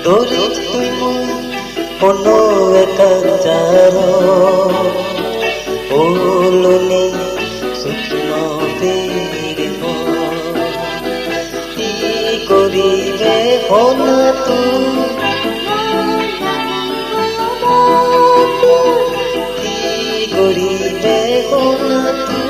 তোরে তুই মই কোনো একাচার ওলনে শুকন ফিরিব কি করিবে হনা তুই কি করিবে হনা তুই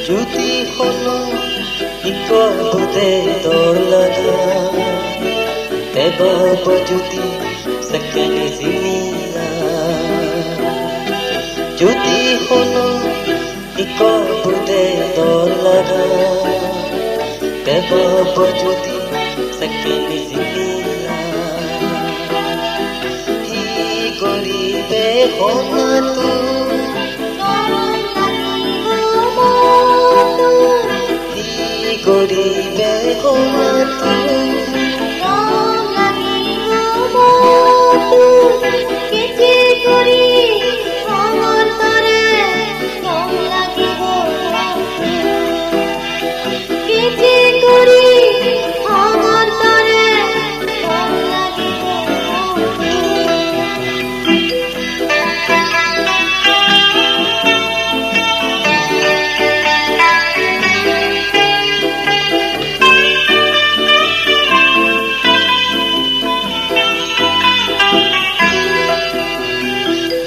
যদি হলো বিপদে তোর লাগা এবার যদি সেকেন্ড জিনিয়া যদি হলো বিপদে তোর লাগা এবার যদি সেকেন্ড জিনিয়া কি করিবে হনা তুই করিবে হনা তুই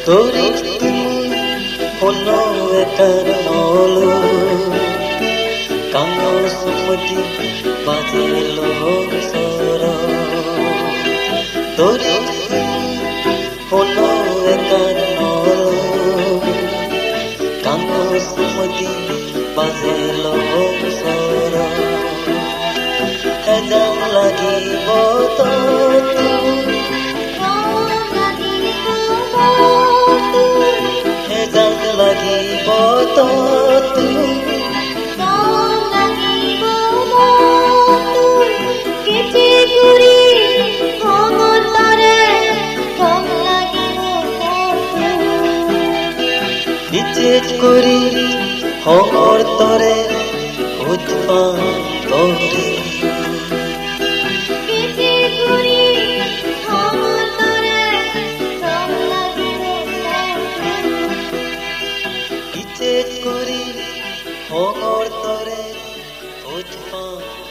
তোরে তুই হলো একার মলো কাঙ্গ সুমতি বাজেল সর তোরে তুই হলো একার মলো কাঙ্গ সুমতি বাজেল সর হেজাম লাগিব তো লাগিব তো তুই ইচ্ছেত করি হর তরে উৎপান তোরে ইচ্ছেত করি হর তরে উৎপান